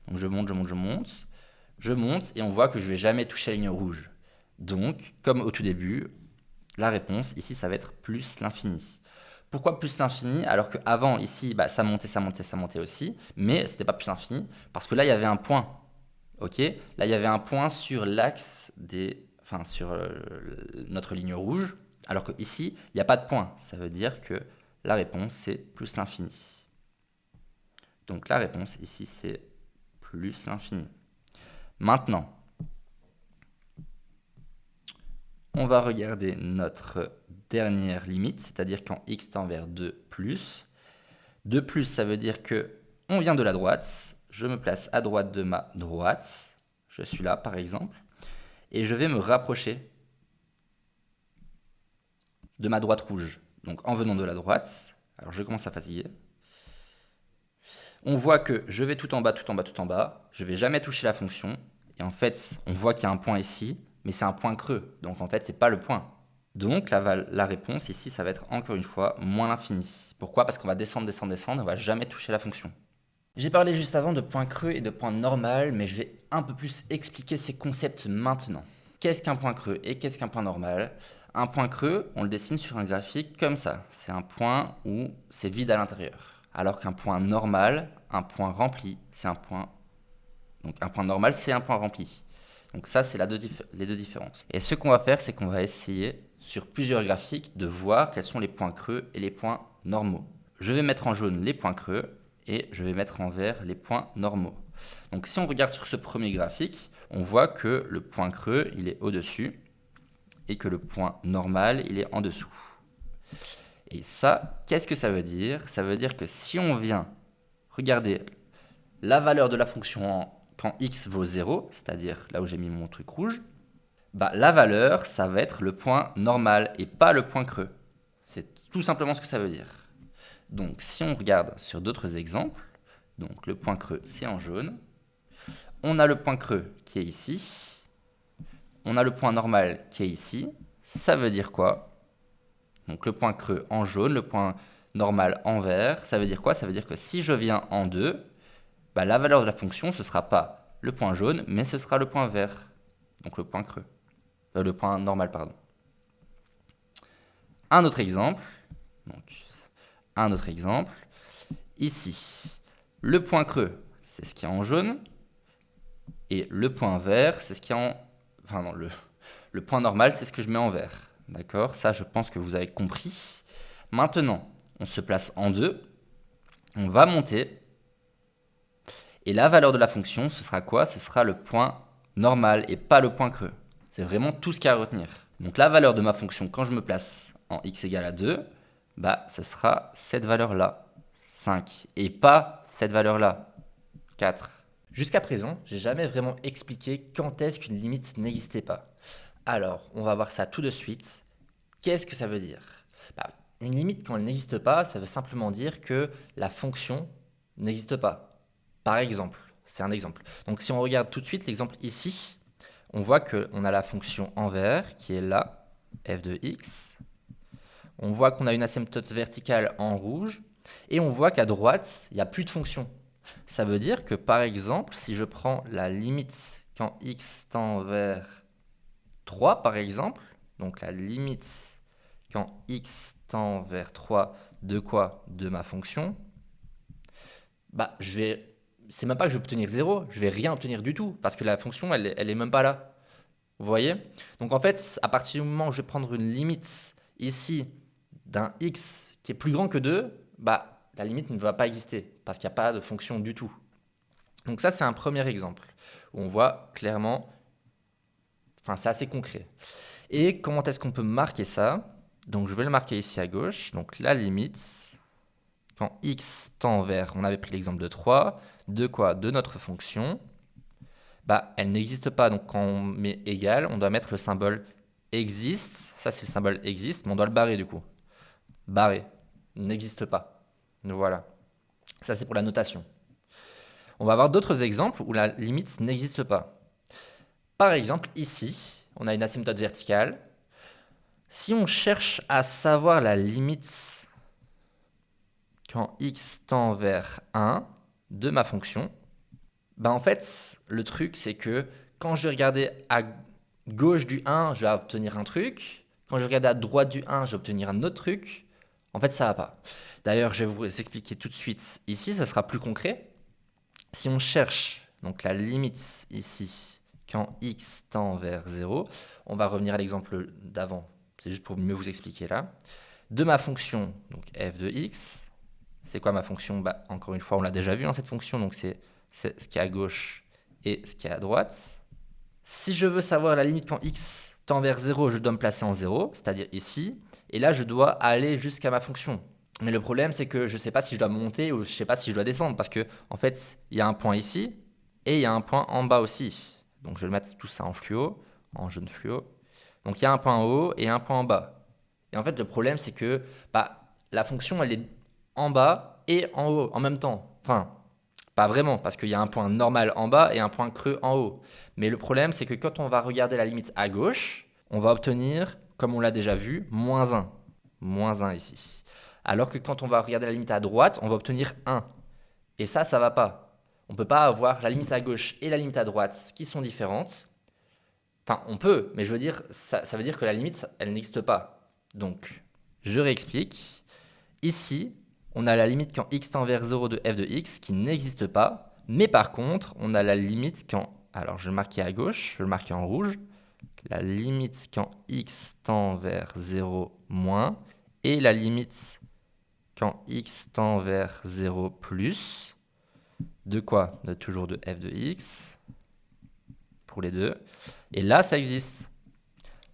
donc je monte, je monte, je monte. Je monte et on voit que je ne vais jamais toucher la ligne rouge. Donc, comme au tout début, la réponse ici, ça va être plus l'infini. Pourquoi plus l'infini? Alors qu'avant, ici, ça montait, ça montait, ça montait aussi. Mais ce n'était pas plus l'infini parce que là, il y avait un point. Ok? Là, il y avait un point sur l'axe sur notre ligne rouge. Alors qu'ici, il n'y a pas de point. Ça veut dire que la réponse, c'est plus l'infini. Donc la réponse ici, c'est plus l'infini. Maintenant, on va regarder notre dernière limite, c'est-à-dire quand x tend vers 2 plus. 2 plus, ça veut dire que on vient de la droite. Je me place à droite de ma droite. Je suis là, par exemple. Et je vais me rapprocher de ma droite rouge. Donc en venant de la droite, alors je commence à fatiguer. On voit que je vais tout en bas, tout en bas, tout en bas. Je ne vais jamais toucher la fonction. Et en fait, on voit qu'il y a un point ici, mais c'est un point creux. Donc en fait, ce n'est pas le point. Donc la réponse ici, ça va être encore une fois moins l'infini. Pourquoi? Parce qu'on va descendre, descendre, descendre, on ne va jamais toucher la fonction. J'ai parlé juste avant de point creux et de point normal, mais je vais un peu plus expliquer ces concepts maintenant. Qu'est-ce qu'un point creux et qu'est-ce qu'un point normal? Un point creux, on le dessine sur un graphique comme ça. C'est un point où c'est vide à l'intérieur. Alors qu'un point normal, un point rempli, c'est un point... Donc un point normal, c'est un point rempli. Donc ça, c'est les deux différences. Et ce qu'on va faire, c'est qu'on va essayer, sur plusieurs graphiques, de voir quels sont les points creux et les points normaux. Je vais mettre en jaune les points creux et je vais mettre en vert les points normaux. Donc si on regarde sur ce premier graphique, on voit que le point creux, il est au-dessus. et que le point normal, il est en dessous. Et ça, qu'est-ce que ça veut dire? Ça veut dire que si on vient regarder la valeur de la fonction quand x vaut 0, c'est-à-dire là où j'ai mis mon truc rouge, bah, la valeur, ça va être le point normal et pas le point creux. C'est tout simplement ce que ça veut dire. Donc si on regarde sur d'autres exemples, donc le point creux c'est en jaune, on a le point creux qui est ici, on a le point normal qui est ici, ça veut dire quoi? Donc le point creux en jaune, le point normal en vert, ça veut dire quoi? Ça veut dire que si je viens en 2, bah, la valeur de la fonction, ce ne sera pas le point jaune, mais ce sera le point vert, donc le point creux, le point normal, pardon. Un autre exemple, ici, le point creux, c'est ce qui est en jaune, et le point vert, c'est ce qui est en... Enfin non, le point normal, c'est ce que je mets en vert. D'accord? Ça, je pense que vous avez compris. Maintenant, on se place en 2. On va monter. Et la valeur de la fonction, ce sera quoi? Ce sera le point normal et pas le point creux. C'est vraiment tout ce qu'il y a à retenir. Donc la valeur de ma fonction, quand je me place en x égale à 2, bah, ce sera cette valeur-là, 5. Et pas cette valeur-là, 4. Jusqu'à présent, j'ai jamais vraiment expliqué quand est-ce qu'une limite n'existait pas. Alors, on va voir ça tout de suite. Qu'est-ce que ça veut dire? Une limite, quand elle n'existe pas, ça veut simplement dire que la fonction n'existe pas. Par exemple, c'est un exemple. Donc si on regarde tout de suite l'exemple ici, on voit qu'on a la fonction en vert qui est là, f de x. On voit qu'on a une asymptote verticale en rouge. Et on voit qu'à droite, il n'y a plus de fonction. Ça veut dire que par exemple, si je prends la limite quand x tend vers 3 par exemple, donc la limite quand x tend vers 3 de quoi? De ma fonction, bah c'est même pas que je vais obtenir 0, je vais rien obtenir du tout, parce que la fonction, elle est même pas là. Vous voyez? Donc en fait, à partir du moment où je vais prendre une limite ici d'un x qui est plus grand que 2, bah la limite ne va pas exister, parce qu'il n'y a pas de fonction du tout. Donc ça, c'est un premier exemple, où on voit clairement, enfin c'est assez concret. Et comment est-ce qu'on peut marquer ça? Donc je vais le marquer ici à gauche. Donc la limite, quand x tend vers, on avait pris l'exemple de 3, de quoi? De notre fonction. Bah, elle n'existe pas. Donc quand on met égal, on doit mettre le symbole existe. Ça c'est le symbole existe, mais on doit le barrer du coup. Barrer. N'existe pas. Voilà. Ça c'est pour la notation. On va avoir d'autres exemples où la limite n'existe pas. Par exemple, ici, on a une asymptote verticale. Si on cherche à savoir la limite quand x tend vers 1 de ma fonction, bah en fait, le truc, c'est que quand je vais regarder à gauche du 1, je vais obtenir un truc. Quand je vais regarder à droite du 1, je vais obtenir un autre truc. En fait, ça va pas. D'ailleurs, je vais vous expliquer tout de suite ici, ça sera plus concret. Si on cherche donc la limite ici, quand x tend vers 0, on va revenir à l'exemple d'avant. C'est juste pour mieux vous expliquer là. De ma fonction, donc f de x, c'est quoi ma fonction? Bah, encore une fois, on l'a déjà vu, cette fonction, donc c'est ce qui est à gauche et ce qui est à droite. Si je veux savoir la limite quand x tend vers 0, je dois me placer en 0, c'est-à-dire ici. Et là, je dois aller jusqu'à ma fonction. Mais le problème, c'est que je ne sais pas si je dois monter ou je ne sais pas si je dois descendre. Parce que, en fait, il y a un point ici et il y a un point en bas aussi. Donc, je vais mettre tout ça en fluo, en jaune fluo. Donc, il y a un point en haut et un point en bas. Et en fait, le problème, c'est que la fonction, elle est en bas et en haut en même temps. Enfin, pas vraiment, parce qu'il y a un point normal en bas et un point creux en haut. Mais le problème, c'est que quand on va regarder la limite à gauche, on va obtenir, comme on l'a déjà vu, moins 1. Moins 1 ici. Alors que quand on va regarder la limite à droite, on va obtenir 1. Et ça va pas. On ne peut pas avoir la limite à gauche et la limite à droite qui sont différentes. Enfin, on peut, mais je veux dire, ça veut dire que la limite, elle n'existe pas. Donc, je réexplique. Ici, on a la limite quand x tend vers 0 de f de x qui n'existe pas. Mais par contre, on a la limite quand... Alors, je vais le marquer à gauche, je vais le marquer en rouge. La limite quand x tend vers 0 moins. Et la limite quand x tend vers 0 plus. De quoi? Toujours de f de x. Pour les deux. Et là, ça existe.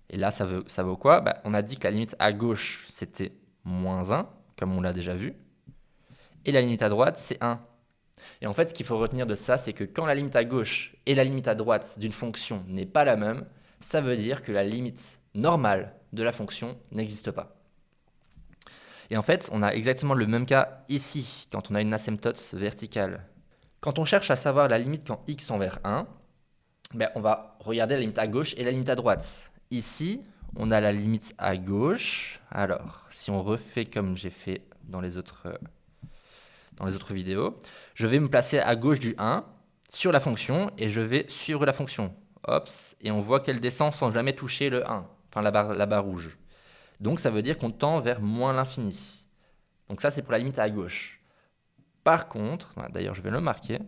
Et là, ça vaut quoi? On a dit que la limite à gauche, c'était moins 1, comme on l'a déjà vu. Et la limite à droite, c'est 1. Et en fait, ce qu'il faut retenir de ça, c'est que quand la limite à gauche et la limite à droite d'une fonction n'est pas la même, ça veut dire que la limite normale de la fonction n'existe pas. Et en fait, on a exactement le même cas ici, quand on a une asymptote verticale. Quand on cherche à savoir la limite quand x tend vers 1, on va regarder la limite à gauche et la limite à droite. Ici, on a la limite à gauche. Alors, si on refait comme j'ai fait dans les autres vidéos, je vais me placer à gauche du 1 sur la fonction et je vais suivre la fonction. Hops, et on voit qu'elle descend sans jamais toucher le 1, enfin la barre rouge. Donc ça veut dire qu'on tend vers moins l'infini. Donc ça, c'est pour la limite à gauche. Par contre, d'ailleurs je vais le marquer.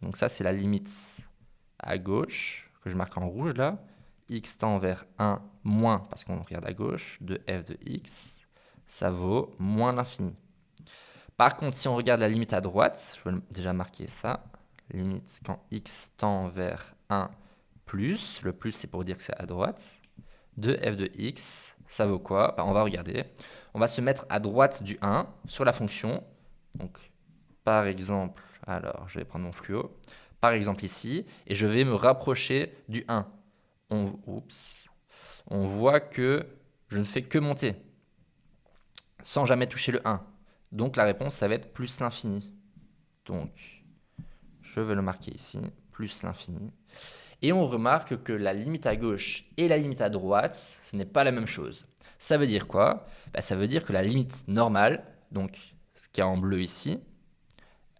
Donc ça, c'est la limite à gauche, que je marque en rouge là. X tend vers 1 moins, parce qu'on regarde à gauche, de f de x, ça vaut moins l'infini. Par contre, si on regarde la limite à droite, je vais déjà marquer ça, limite quand x tend vers 1 plus, le plus c'est pour dire que c'est à droite, de f de x, ça vaut quoi? On va regarder. On va se mettre à droite du 1 sur la fonction. Donc, par exemple, alors je vais prendre mon fluo, par exemple ici, et je vais me rapprocher du 1. On voit que je ne fais que monter, sans jamais toucher le 1. Donc la réponse, ça va être plus l'infini. Donc, je vais le marquer ici, plus l'infini. Et on remarque que la limite à gauche et la limite à droite, ce n'est pas la même chose. Ça veut dire quoi? Ça veut dire que la limite normale, donc ce qui est en bleu ici,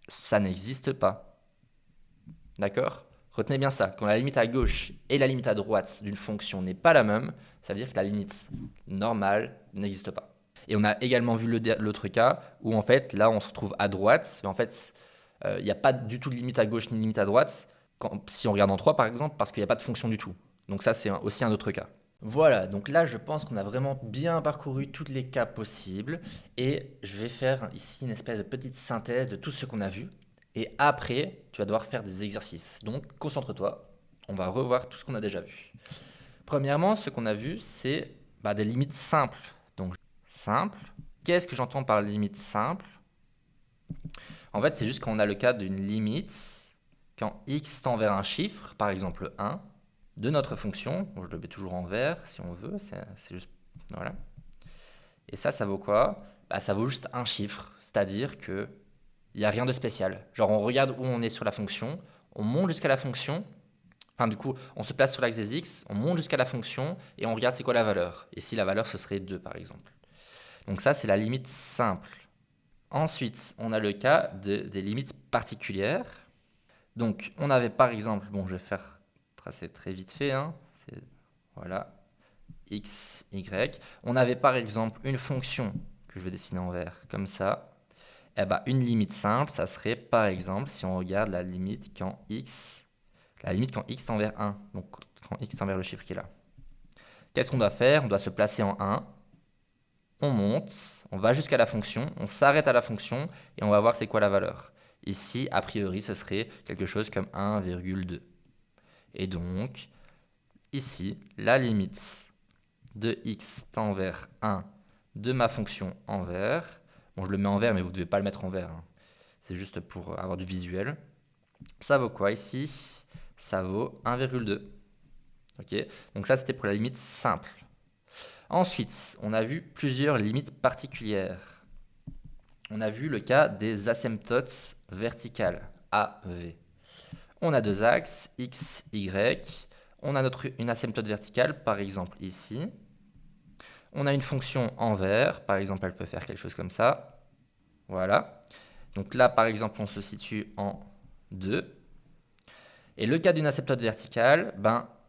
ça n'existe pas. D'accord? Retenez bien ça. Quand la limite à gauche et la limite à droite d'une fonction n'est pas la même, ça veut dire que la limite normale n'existe pas. Et on a également vu l'autre cas où en fait, là, on se retrouve à droite, mais en fait, il n'y a pas du tout de limite à gauche ni de limite à droite, si on regarde en 3 par exemple, parce qu'il n'y a pas de fonction du tout. Donc ça, c'est aussi un autre cas. Voilà, donc là, je pense qu'on a vraiment bien parcouru tous les cas possibles, et je vais faire ici une espèce de petite synthèse de tout ce qu'on a vu, et après, tu vas devoir faire des exercices. Donc, concentre-toi, on va revoir tout ce qu'on a déjà vu. Premièrement, ce qu'on a vu, c'est des limites simples. Donc, simple. Qu'est-ce que j'entends par limite simple? En fait, c'est juste quand on a le cas d'une limite, quand x tend vers un chiffre, par exemple 1, de notre fonction. Je le mets toujours en vert si on veut, c'est juste... Voilà. Et ça vaut quoi? Ça vaut juste un chiffre, c'est-à-dire que il n'y a rien de spécial. Genre, on regarde où on est sur la fonction, on monte jusqu'à la fonction, enfin du coup, on se place sur l'axe des x, on monte jusqu'à la fonction, et on regarde c'est quoi la valeur. Et si la valeur, ce serait 2 par exemple. Donc ça, c'est la limite simple. Ensuite, on a le cas des limites particulières. Donc, on avait par exemple, je vais faire tracer très vite fait, voilà, x, y. On avait par exemple une fonction que je vais dessiner en vert, comme ça. Une limite simple, ça serait par exemple, si on regarde la limite quand x tend vers 1, donc quand x tend vers le chiffre qui est là. Qu'est-ce qu'on doit faire? On doit se placer en 1, on monte, on va jusqu'à la fonction, on s'arrête à la fonction et on va voir c'est quoi la valeur. Ici, a priori, ce serait quelque chose comme 1,2. Et donc, ici, la limite de x tend vers 1 de ma fonction en vert. Je le mets en vert, mais vous ne devez pas le mettre en vert. C'est juste pour avoir du visuel. Ça vaut quoi ici? Ça vaut 1,2. Ok, donc ça, c'était pour la limite simple. Ensuite, on a vu plusieurs limites particulières. On a vu le cas des asymptotes verticales, AV. On a deux axes, x, y. On a une asymptote verticale, par exemple ici. On a une fonction en vert, par exemple, elle peut faire quelque chose comme ça. Voilà. Donc là, par exemple, on se situe en 2. Et le cas d'une asymptote verticale,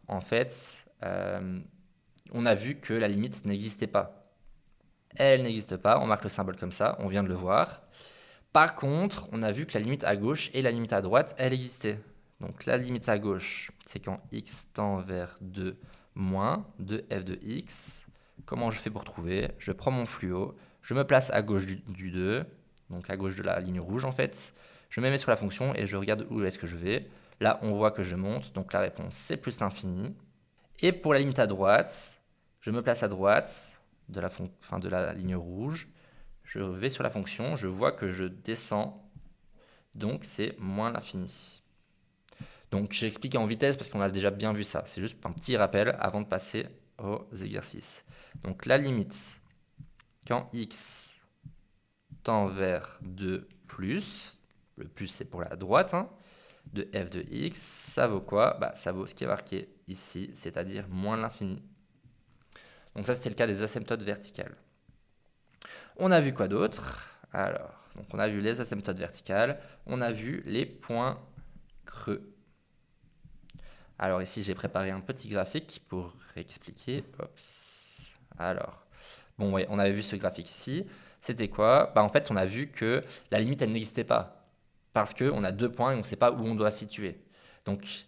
en fait, on a vu que la limite n'existait pas. Elle n'existe pas, on marque le symbole comme ça, on vient de le voir. Par contre, on a vu que la limite à gauche et la limite à droite, elle existait. Donc la limite à gauche, c'est quand x tend vers 2 moins 2f de x. Comment je fais pour trouver? Je prends mon fluo, je me place à gauche du 2, donc à gauche de la ligne rouge en fait. Je me mets sur la fonction et je regarde où est-ce que je vais. Là, on voit que je monte, donc la réponse c'est plus l'infini. Et pour la limite à droite, je me place à droite de la ligne rouge. Je vais sur la fonction, je vois que je descends, donc c'est moins l'infini. Donc j'ai expliqué en vitesse parce qu'on a déjà bien vu ça. C'est juste un petit rappel avant de passer aux exercices. Donc la limite, quand x tend vers 2 plus, le plus c'est pour la droite, hein, de f de x, ça vaut quoi? Ça vaut ce qui est marqué ici, c'est-à-dire moins l'infini. Donc ça, c'était le cas des asymptotes verticales. On a vu quoi d'autre? Alors, donc on a vu les asymptotes verticales, on a vu les points creux. Alors ici, j'ai préparé un petit graphique pour expliquer. Oups. Alors, bon, ouais, on avait vu ce graphique ici. C'était quoi? En fait, on a vu que la limite, elle n'existait pas. Parce qu'on a 2 points et on ne sait pas où on doit situer. Donc,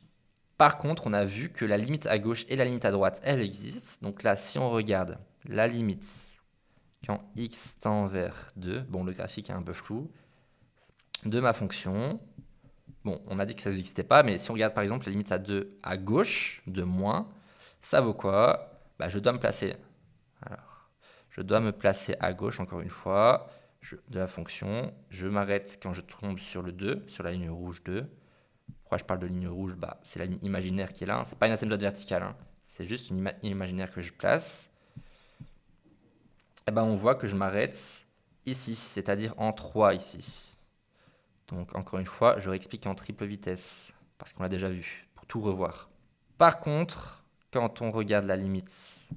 par contre, on a vu que la limite à gauche et la limite à droite, elle existe. Donc là, si on regarde la limite quand x tend vers 2, bon, le graphique est un peu flou, de ma fonction, bon, on a dit que ça n'existait pas, mais si on regarde par exemple la limite à 2 à gauche, de moins, ça vaut quoi? Je dois me placer. Alors, je dois me placer à gauche, encore une fois, de la fonction. Je m'arrête quand je tombe sur le 2, sur la ligne rouge 2. Pourquoi je parle de ligne rouge? C'est la ligne imaginaire qui est là. C'est pas une asymptote verticale. Hein. C'est juste une imaginaire que je place. Et on voit que je m'arrête ici, c'est-à-dire en 3 ici. Donc encore une fois, je réexplique en triple vitesse, parce qu'on l'a déjà vu, pour tout revoir. Par contre, quand on regarde la limite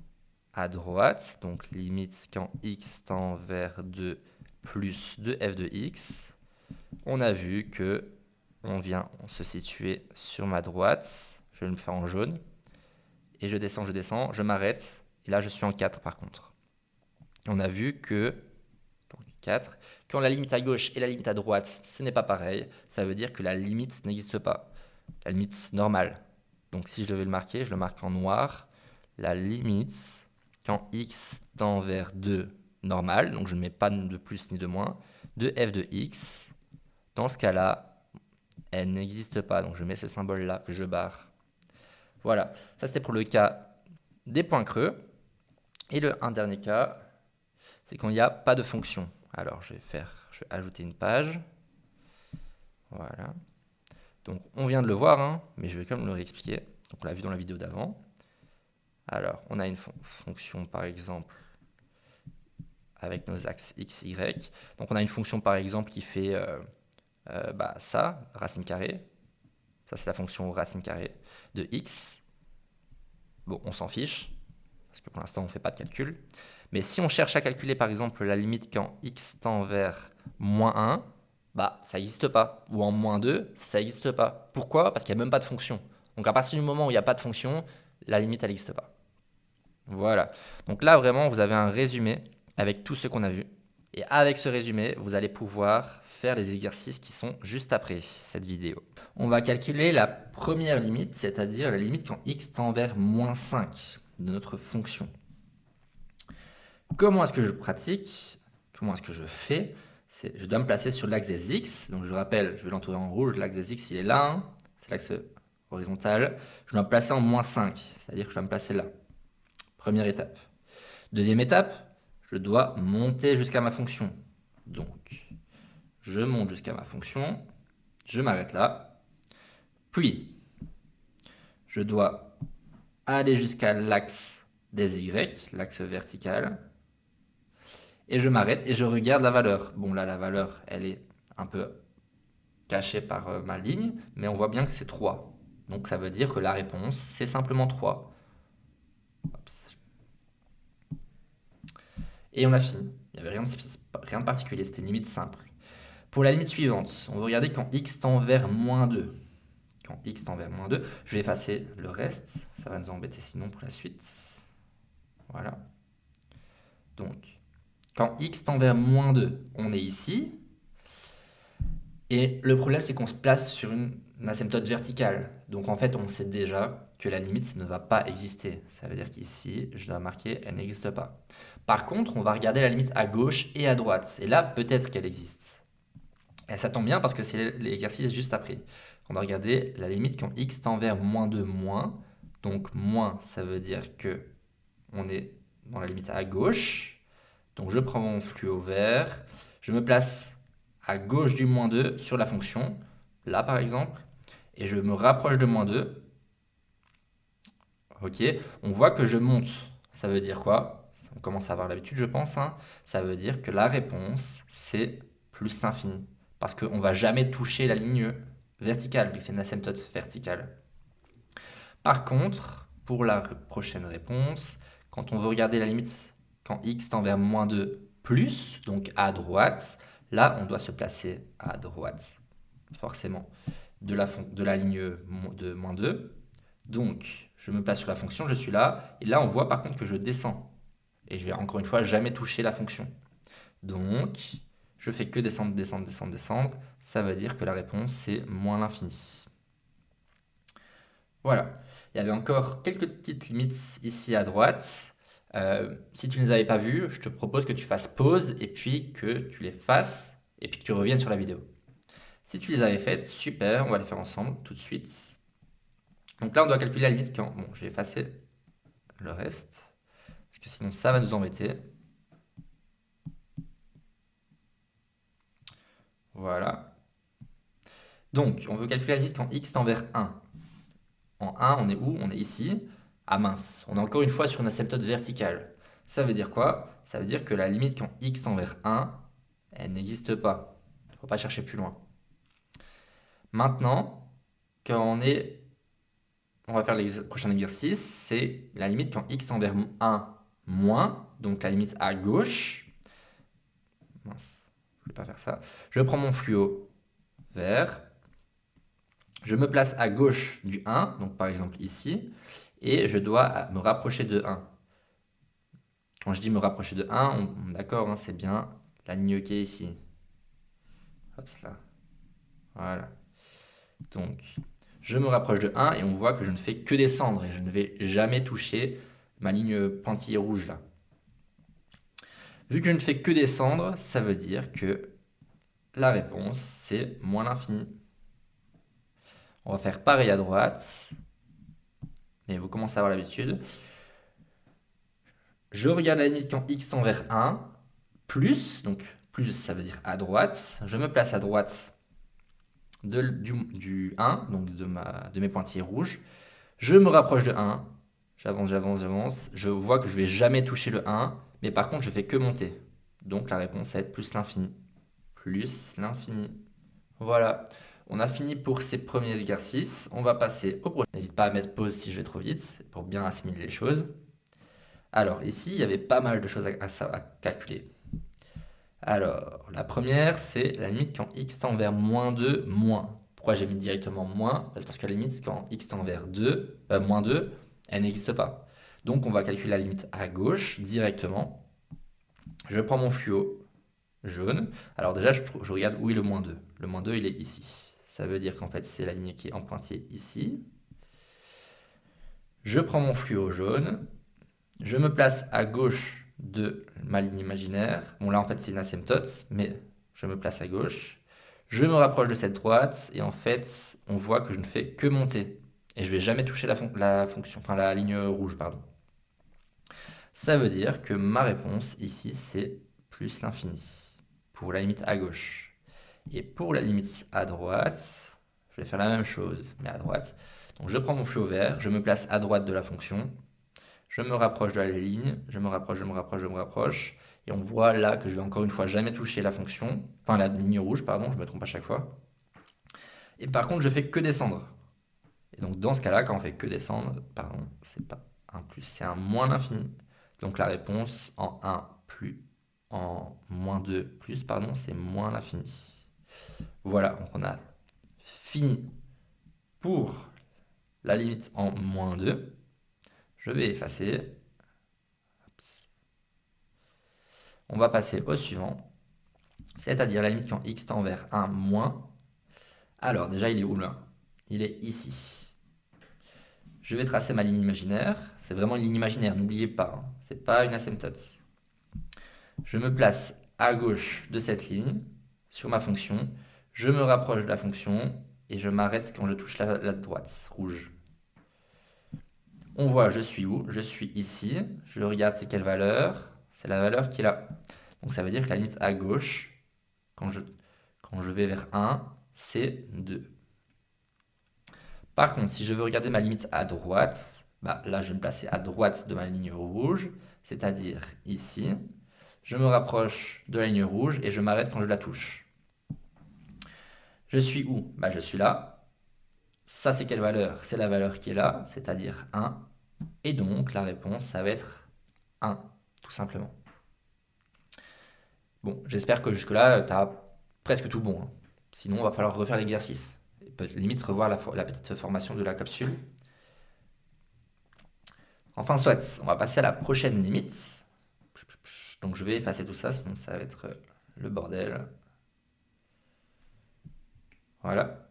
à droite, donc limite quand x tend vers 2 plus 2f de x, on a vu que on vient se situer sur ma droite, je vais me faire en jaune, et je descends, je m'arrête, et là je suis en 4 par contre. On a vu que, donc 4, quand la limite à gauche et la limite à droite, ce n'est pas pareil, ça veut dire que la limite n'existe pas, la limite normale. Donc si je devais le marquer, je le marque en noir, la limite, quand x tend vers 2 normal, donc je ne mets pas de plus ni de moins, de f de x, dans ce cas-là, elle n'existe pas, donc je mets ce symbole-là que je barre. Voilà, ça c'était pour le cas des points creux. Et un dernier cas, c'est quand il n'y a pas de fonction. Alors je vais ajouter une page. Voilà. Donc on vient de le voir, hein, mais je vais quand même le réexpliquer. Donc on l'a vu dans la vidéo d'avant. Alors on a une fonction par exemple avec nos axes x, y. Donc on a une fonction par exemple qui fait ça, racine carrée. Ça c'est la fonction racine carrée de x. Bon, on s'en fiche, parce que pour l'instant on ne fait pas de calcul. Mais si on cherche à calculer par exemple la limite quand x tend vers moins 1, ça n'existe pas. Ou en moins 2, ça n'existe pas. Pourquoi? Parce qu'il n'y a même pas de fonction. Donc à partir du moment où il n'y a pas de fonction, la limite elle n'existe pas. Voilà. Donc là vraiment vous avez un résumé avec tout ce qu'on a vu. Et avec ce résumé, vous allez pouvoir faire les exercices qui sont juste après cette vidéo. On va calculer la première limite, c'est-à-dire la limite quand x tend vers moins 5 de notre fonction. Comment est-ce que je pratique? Comment est-ce que je fais? Je dois me placer sur l'axe des x. Donc je rappelle, je vais l'entourer en rouge. L'axe des x, il est là. Hein. C'est l'axe horizontal. Je dois me placer en moins 5, c'est-à-dire que je dois me placer là. Première étape. Deuxième étape, je dois monter jusqu'à ma fonction. Donc, je monte jusqu'à ma fonction. Je m'arrête là. Puis, je dois aller jusqu'à l'axe des y, l'axe vertical. Et je m'arrête et je regarde la valeur. Bon, là, la valeur, elle est un peu cachée par ma ligne, mais on voit bien que c'est 3. Donc, ça veut dire que la réponse, c'est simplement 3. Oups. Et on a fini. Il n'y avait rien de particulier, c'était une limite simple. Pour la limite suivante, on va regarder quand x tend vers moins 2. Quand x tend vers moins 2, je vais effacer le reste. Ça va nous embêter sinon pour la suite. Voilà. Donc, quand x tend vers moins 2, on est ici. Et le problème, c'est qu'on se place sur une asymptote verticale. Donc en fait, on sait déjà que la limite ne va pas exister. Ça veut dire qu'ici, je dois marquer, elle n'existe pas. Par contre, on va regarder la limite à gauche et à droite. Et là, peut-être qu'elle existe. Et ça tombe bien parce que c'est l'exercice juste après. On va regarder la limite quand x tend vers moins 2 moins. Donc moins, ça veut dire que on est dans la limite à gauche. Donc je prends mon fluo vert, je me place à gauche du moins 2 sur la fonction, là par exemple, et je me rapproche de moins 2. Ok, on voit que je monte. Ça veut dire quoi? On commence à avoir l'habitude, je pense, hein. Ça veut dire que la réponse, c'est plus l'infini. Parce qu'on ne va jamais toucher la ligne verticale, vu que c'est une asymptote verticale. Par contre, pour la prochaine réponse, quand on veut regarder la limite quand x tend vers moins 2 plus, donc à droite, là, on doit se placer à droite, forcément, de la ligne de moins 2. Donc, je me place sur la fonction, je suis là, et là, on voit par contre que je descends. Et je vais encore une fois jamais toucher la fonction. Donc, je fais que descendre, descendre, descendre, descendre. Ça veut dire que la réponse, c'est moins l'infini. Voilà. Il y avait encore quelques petites limites ici à droite. Si tu ne les avais pas vues, je te propose que tu fasses pause et puis que tu les fasses et puis que tu reviennes sur la vidéo. Si tu les avais faites, super, on va les faire ensemble tout de suite. Donc là, on doit calculer la limite quand... Bon, je vais effacer le reste, parce que sinon ça va nous embêter. Voilà. Donc, on veut calculer la limite quand x tend vers 1. En 1, on est où? On est ici. Ah mince, on est encore une fois sur une asymptote verticale. Ça veut dire quoi? Ça veut dire que la limite quand x tend vers 1, elle n'existe pas. Il ne faut pas chercher plus loin. Maintenant, quand on va faire le prochain exercice, c'est la limite quand x tend vers 1 moins, donc la limite à gauche. Mince, je ne vais pas faire ça. Je prends mon fluo vert. Je me place à gauche du 1, donc par exemple ici, et je dois me rapprocher de 1. Quand je dis me rapprocher de 1, d'accord, hein, c'est bien la ligne qui est ici. Hop là. Voilà. Donc, je me rapproche de 1 et on voit que je ne fais que descendre et je ne vais jamais toucher ma ligne pointillée rouge là. Vu que je ne fais que descendre, ça veut dire que la réponse, c'est moins l'infini. On va faire pareil à droite. Mais vous commencez à avoir l'habitude. Je regarde la limite quand x tend vers 1, plus, donc plus ça veut dire à droite. Je me place à droite du 1, donc de mes pointillés rouges. Je me rapproche de 1, j'avance, j'avance, j'avance. Je vois que je ne vais jamais toucher le 1, mais par contre je fais que monter. Donc la réponse va être plus l'infini. Plus l'infini. Voilà, on a fini pour ces premiers exercices. On va passer au prochain. N'hésite pas à mettre pause si je vais trop vite, pour bien assimiler les choses. Alors ici, il y avait pas mal de choses à calculer. Alors, la première, c'est la limite quand x tend vers moins 2, moins. Pourquoi j'ai mis directement moins? Parce que la limite quand x tend vers moins 2, elle n'existe pas. Donc on va calculer la limite à gauche directement. Je prends mon fluo jaune. Alors déjà, je regarde où est le moins 2. Le moins 2, il est ici. Ça veut dire qu'en fait, c'est la ligne qui est en pointillé ici. Je prends mon fluo jaune. Je me place à gauche de ma ligne imaginaire. Bon, là, en fait, c'est une asymptote, mais je me place à gauche. Je me rapproche de cette droite, et en fait, on voit que je ne fais que monter. Et je ne vais jamais toucher la fonction, enfin la ligne rouge, pardon. Ça veut dire que ma réponse ici, c'est plus l'infini, pour la limite à gauche. Et pour la limite à droite, je vais faire la même chose, mais à droite. Donc je prends mon fluo vert, je me place à droite de la fonction. Je me rapproche de la ligne, je me rapproche, je me rapproche, je me rapproche. Et on voit là que je vais encore une fois jamais toucher la fonction, enfin la ligne rouge, pardon, je me trompe à chaque fois. Et par contre, je fais que descendre. Et donc dans ce cas-là, quand on fait que descendre, pardon, c'est pas un plus, c'est un moins l'infini. Donc la réponse en 1 plus, en moins 2 plus, pardon, c'est moins l'infini. Voilà, donc on a fini pour la limite en moins 2. Je vais effacer. On va passer au suivant, c'est-à-dire la limite quand x tend vers 1 moins. Alors déjà, il est où là? Il est ici. Je vais tracer ma ligne imaginaire. C'est vraiment une ligne imaginaire, n'oubliez pas, hein. C'est pas une asymptote. Je me place à gauche de cette ligne, sur ma fonction. Je me rapproche de la fonction et je m'arrête quand je touche la droite, rouge. On voit, je suis où? Je suis ici. Je regarde c'est quelle valeur? C'est la valeur qui est là. Donc ça veut dire que la limite à gauche, quand je vais vers 1, c'est 2. Par contre, si je veux regarder ma limite à droite, bah là je vais me placer à droite de ma ligne rouge, c'est-à-dire ici. Je me rapproche de la ligne rouge et je m'arrête quand je la touche. Je suis où? Bah je suis là. Ça c'est quelle valeur? C'est la valeur qui est là, c'est-à-dire 1. Et donc la réponse, ça va être 1, tout simplement. Bon, j'espère que jusque-là, tu as presque tout bon, hein. Sinon, il va falloir refaire l'exercice. Et limite revoir la petite formation de la capsule. Enfin, soit, on va passer à la prochaine limite. Donc, je vais effacer tout ça, sinon ça va être le bordel. Voilà.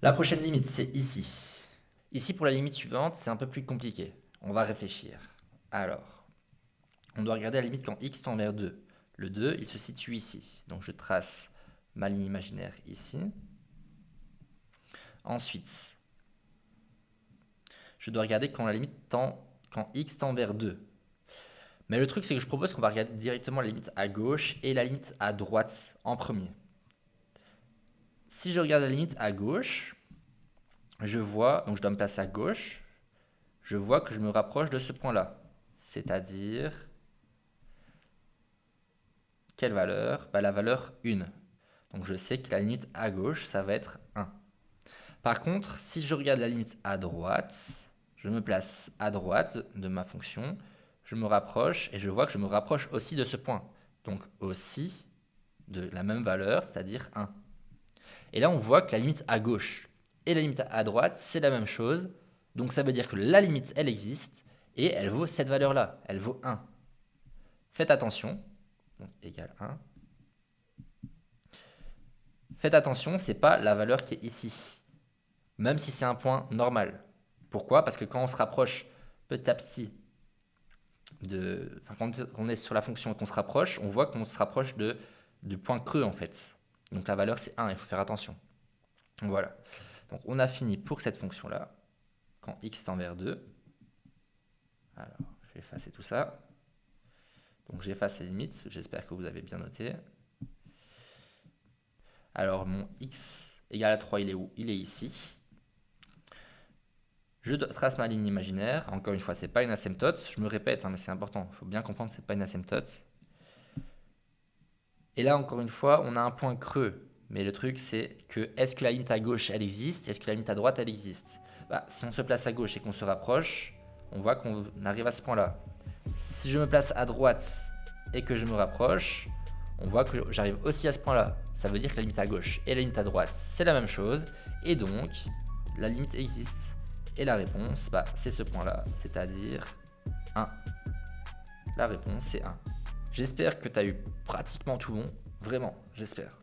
La prochaine limite, c'est ici. Ici, pour la limite suivante, c'est un peu plus compliqué. On va réfléchir. Alors, on doit regarder la limite quand x tend vers 2. Le 2, il se situe ici. Donc, je trace ma ligne imaginaire ici. Ensuite, je dois regarder quand quand x tend vers 2. Mais le truc, c'est que je propose qu'on va regarder directement la limite à gauche et la limite à droite en premier. Si je regarde la limite à gauche, je vois, donc je dois me placer à gauche, je vois que je me rapproche de ce point-là. C'est-à-dire, quelle valeur? Bah, la valeur 1. Donc je sais que la limite à gauche, ça va être 1. Par contre, si je regarde la limite à droite, je me place à droite de ma fonction, je me rapproche et je vois que je me rapproche aussi de ce point. Donc aussi de la même valeur, c'est-à-dire 1. Et là, on voit que la limite à gauche et la limite à droite, c'est la même chose. Donc ça veut dire que la limite, elle existe et elle vaut cette valeur-là. Elle vaut 1. Faites attention. Donc égale 1. Faites attention, c'est pas la valeur qui est ici. Même si c'est un point normal. Pourquoi? Parce que quand on se rapproche petit à petit quand on est sur la fonction et qu'on se rapproche, on voit qu'on se rapproche du point creux en fait. Donc la valeur c'est 1, il faut faire attention. Voilà. Donc on a fini pour cette fonction-là. Quand x tend vers 2. Alors, je vais effacer tout ça. Donc j'efface les limites, j'espère que vous avez bien noté. Alors mon x égale à 3, il est où? Il est ici. Je trace ma ligne imaginaire. Encore une fois, c'est pas une asymptote. Je me répète, hein, mais c'est important. Il faut bien comprendre que c'est pas une asymptote. Et là, encore une fois, on a un point creux. Mais le truc, c'est que est-ce que la limite à gauche, elle existe? Est-ce que la limite à droite, elle existe? Bah, si on se place à gauche et qu'on se rapproche, on voit qu'on arrive à ce point-là. Si je me place à droite et que je me rapproche, on voit que j'arrive aussi à ce point-là. Ça veut dire que la limite à gauche et la limite à droite, c'est la même chose. Et donc, la limite existe. Et la réponse, bah, c'est ce point-là, c'est-à-dire 1. La réponse, c'est 1. J'espère que tu as eu pratiquement tout bon. Vraiment, j'espère.